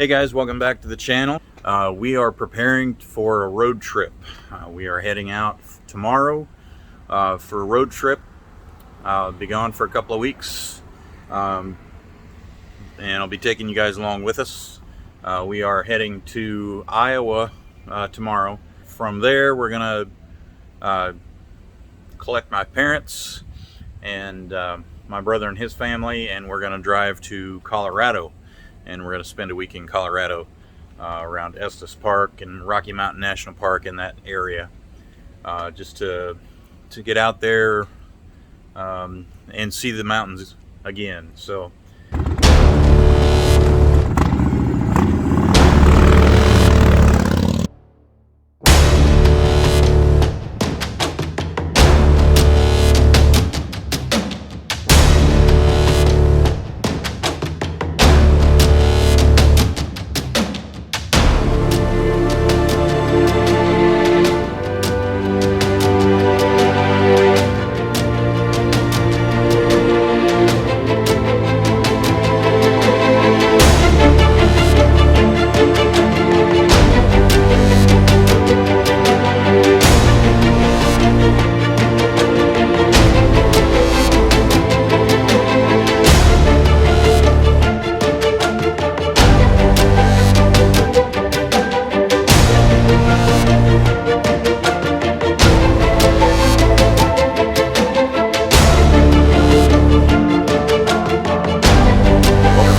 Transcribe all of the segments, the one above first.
Hey guys, welcome back to the channel. We are preparing for a road trip. We are heading out tomorrow for a road trip. I'll be gone for a couple of weeks, and I'll be taking you guys along with us. We are heading to Iowa tomorrow. From there, we're gonna collect my parents and my brother and his family, and we're gonna drive to Colorado. And we're going to spend a week in Colorado around Estes Park and Rocky Mountain National Park in that area, just to get out there and see the mountains again. So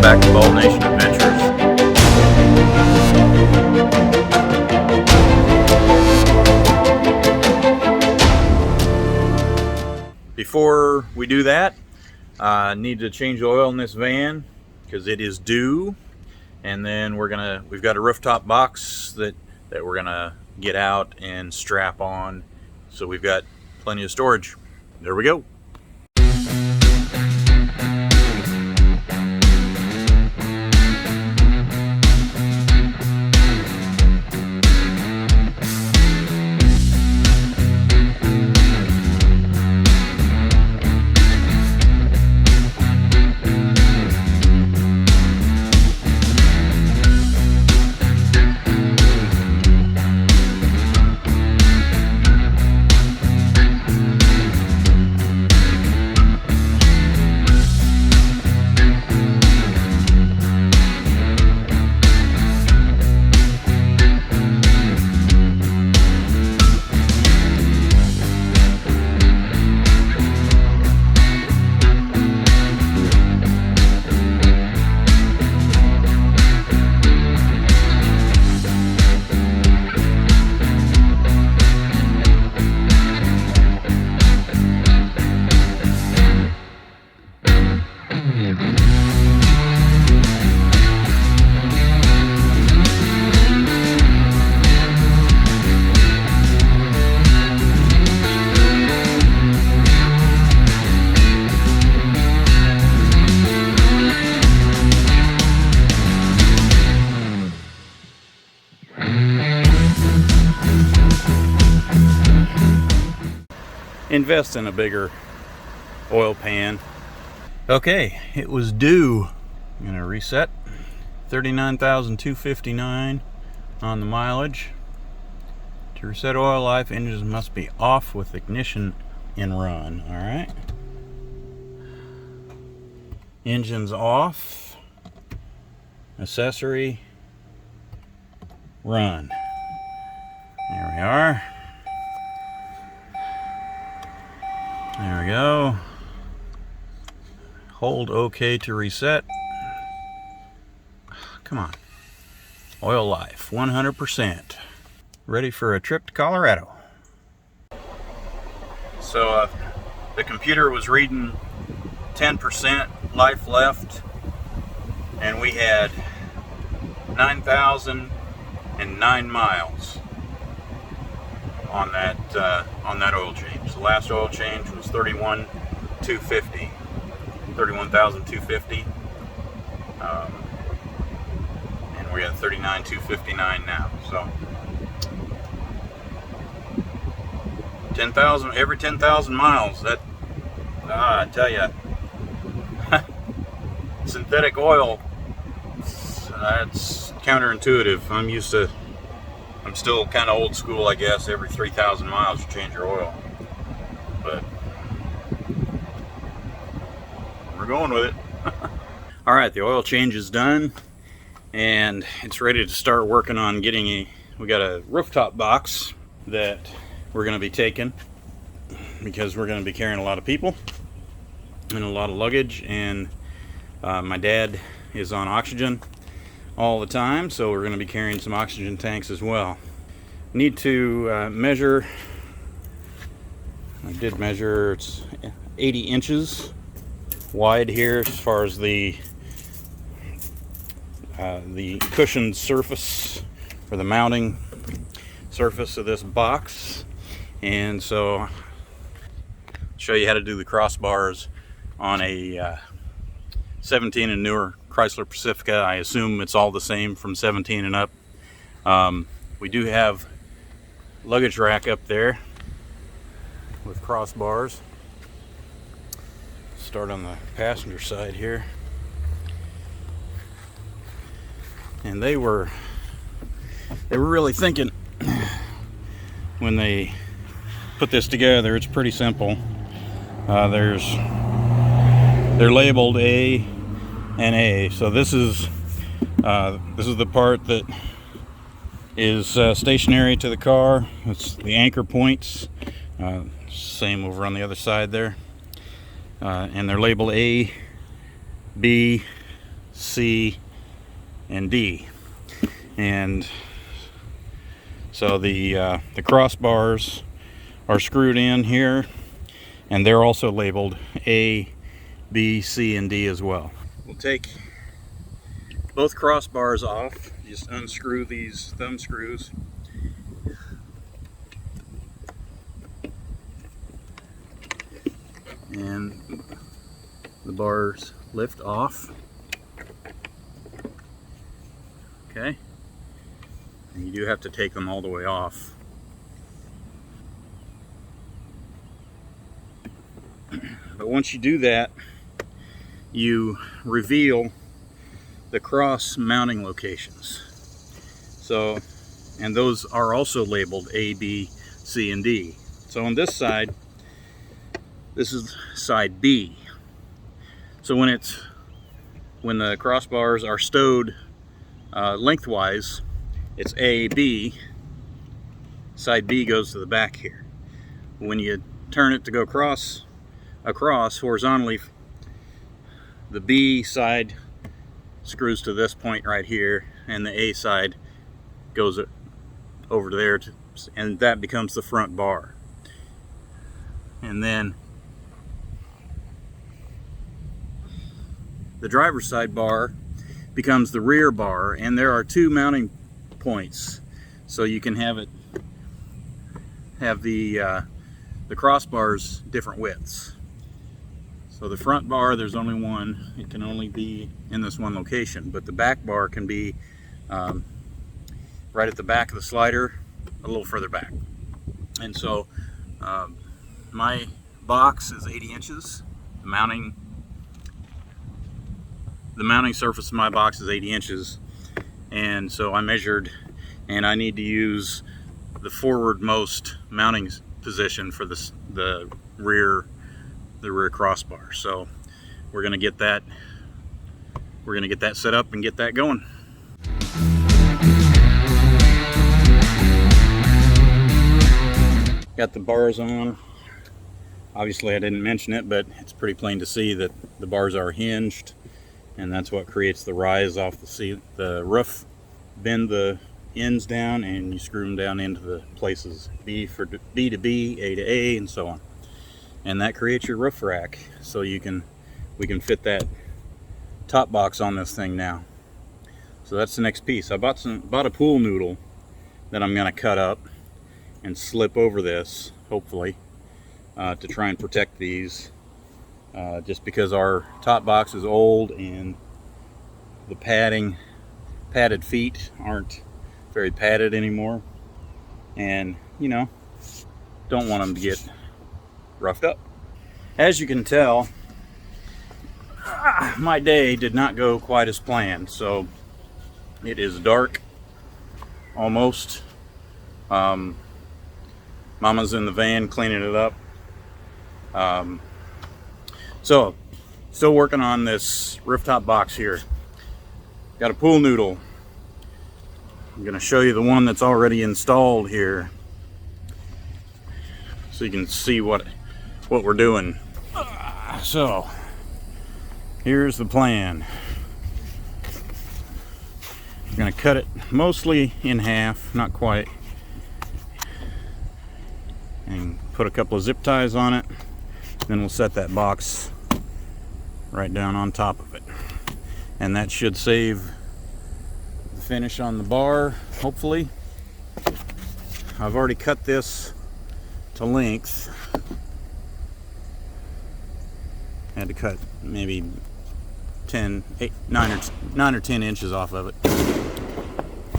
back to Bald Nation Adventures. Before we do that, I need to change the oil in this van because it is due. And then we've got a rooftop box that we're gonna get out and strap on, so we've got plenty of storage. There we go. Invest in a bigger oil pan. Okay, it was due. I'm gonna reset. 39,259 on the mileage. To reset oil life, engines must be off with ignition in run. All right. Engines off. Accessory. Run. There we are. There we go. Hold OK to reset. Come on. Oil life, 100%. Ready for a trip to Colorado. So the computer was reading 10% life left, and we had 9,009 miles on that oil change. The last oil change was 31,250. 31,250. And we're at 39,259 now. So 10,000 every 10,000 miles. That I tell you, synthetic oil That's counterintuitive. I'm still kind of old school, I guess. Every 3,000 miles you change your oil. But we're going with it. All right, the oil change is done, and it's ready to start working on getting we got a rooftop box that we're going to be taking because we're going to be carrying a lot of people and a lot of luggage, and my dad is on oxygen all the time, so we're going to be carrying some oxygen tanks as well. Need to measure. I did measure. It's 80 inches wide here as far as the cushioned surface or the mounting surface of this box. And so I'll show you how to do the crossbars on a 17 and newer Chrysler Pacifica. I assume it's all the same from 17 and up. We do have luggage rack up there with crossbars. Start on the passenger side here. And they were really thinking when they put this together. It's pretty simple. They're labeled A and A. So this is the part that is stationary to the car. It's the anchor points. Same over on the other side there. And they're labeled A, B, C, and D. And so the crossbars are screwed in here, and they're also labeled A, B, C, and D as well. We'll take both crossbars off. Just unscrew these thumb screws. And the bars lift off. Okay. And you do have to take them all the way off. But once you do that, you reveal the cross mounting locations. So, and those are also labeled A, B, C, and D. So on this side, this is side B. So when the crossbars are stowed lengthwise, it's A, B. Side B goes to the back here. When you turn it to go across horizontally, the B side screws to this point right here, and the A side goes over to there, and that becomes the front bar. And then the driver's side bar becomes the rear bar, and there are two mounting points, so you can have the crossbars different widths. So the front bar, there's only one. It can only be in this one location, but the back bar can be right at the back of the slider, a little further back. And so my box is 80 inches. The mounting surface of my box is 80 inches. And so I measured, and I need to use the forwardmost mounting position for the rear crossbar. So we're going to get that set up and get that going. Got the bars on. Obviously I didn't mention it, but it's pretty plain to see that the bars are hinged, and that's what creates the rise off the roof. Bend the ends down and you screw them down into the places, B to B, A to A, and so on. And that creates your roof rack. So we can fit that top box on this thing now. So that's the next piece. I bought a pool noodle that I'm going to cut up and slip over this, hopefully, to try and protect these. Just because our top box is old and the padded feet aren't very padded anymore, and don't want them to get roughed up. As you can tell, my day did not go quite as planned. So It is dark, almost. Mama's in the van cleaning it up. So, still working on this rooftop box here. Got a pool noodle. I'm going to show you the one that's already installed here, so you can see what we're doing. So, here's the plan. We're going to cut it mostly in half, not quite, and put a couple of zip ties on it. Then we'll set that box right down on top of it, and that should save the finish on the bar, hopefully. I've already cut this to length. Had to cut maybe 9 or 10 inches off of it.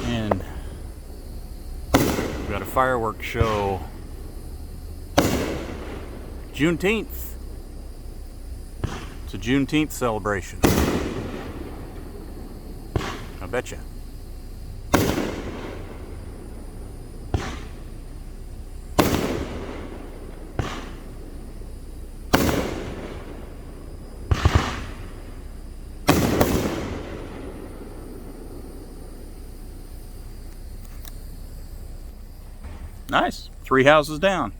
And we've got a fireworks show Juneteenth. It's a Juneteenth celebration. I betcha. Nice. 3 houses down.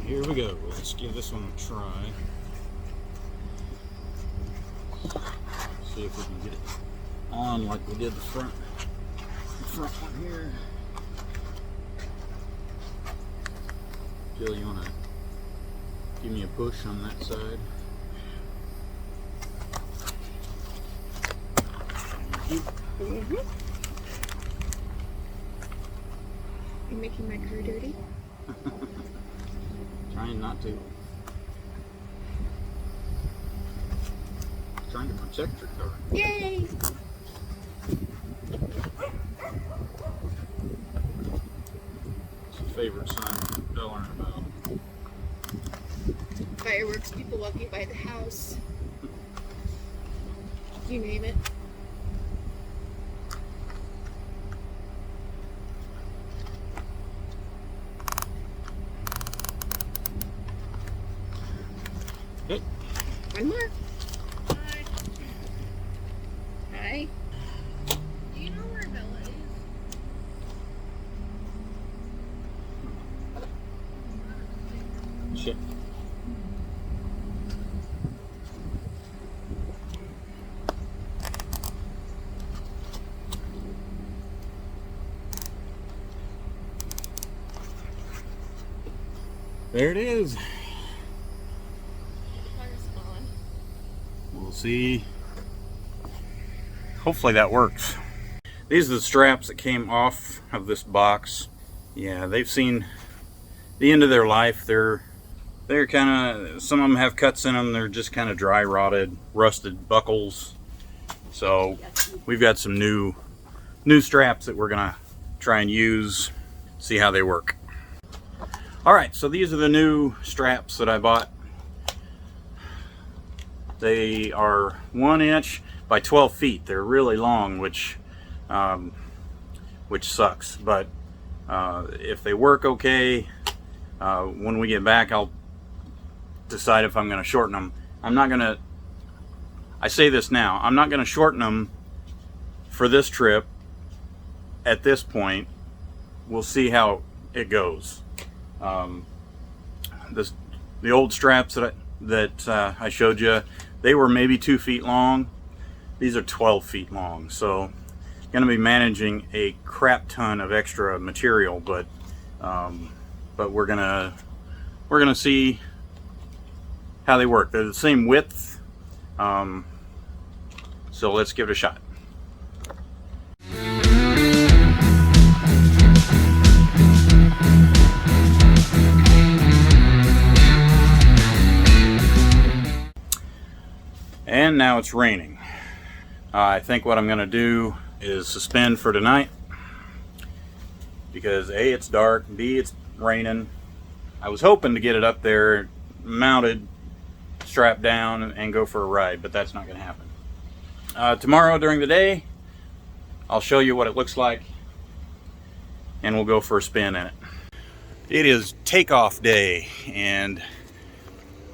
Here we go. Let's give this one a try. See if we can get it on like we did the front one here. Jill, you want to give me a push on that side? Mm-hmm. You're making my car dirty? Trying not to. Trying to protect your car. Yay! It's a favorite sign to learn about. Fireworks, people walking by the house. You name it. Okay. One more. Hi. Hi. Do you know where Bella is? Shit. There it is. We'll see. Hopefully that works. These are the straps that came off of this box. Yeah, they've seen the end of their life. They're kind of, some of them have cuts in them. They're just kind of dry rotted, rusted buckles. So we've got some new straps that we're gonna try and use, see how they work. All right, so these are the new straps that I bought. They are 1 inch by 12 feet. They're really long, which sucks. But if they work okay, when we get back, I'll decide if I'm going to shorten them. I'm not going to. I say this now. I'm not going to shorten them for this trip. At this point, we'll see how it goes. The old straps that I showed you, they were maybe 2 feet long. These are 12 feet long, so going to be managing a crap ton of extra material, but we're gonna see how they work. They're the same width, so let's give it a shot. And now it's raining. I think what I'm going to do is suspend for tonight, because A, it's dark, B, it's raining. I was hoping to get it up there mounted, strapped down, and go for a ride, but that's not going to happen. Tomorrow during the day, I'll show you what it looks like, and we'll go for a spin in it. It is takeoff day, and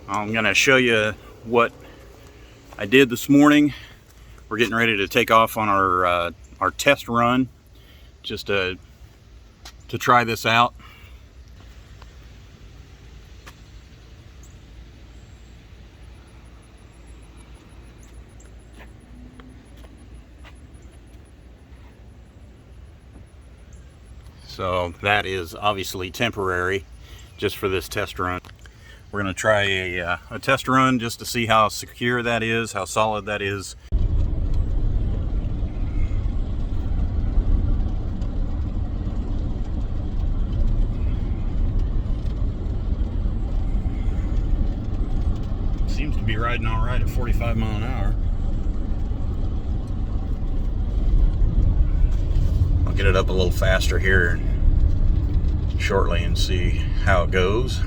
I'm gonna show you what I did this morning. We're getting ready to take off on our test run, just to try this out. So that is obviously temporary, just for this test run. We're going to try a test run just to see how secure that is, how solid that is. Seems to be riding all right at 45 miles an hour. I'll get it up a little faster here shortly and see how it goes.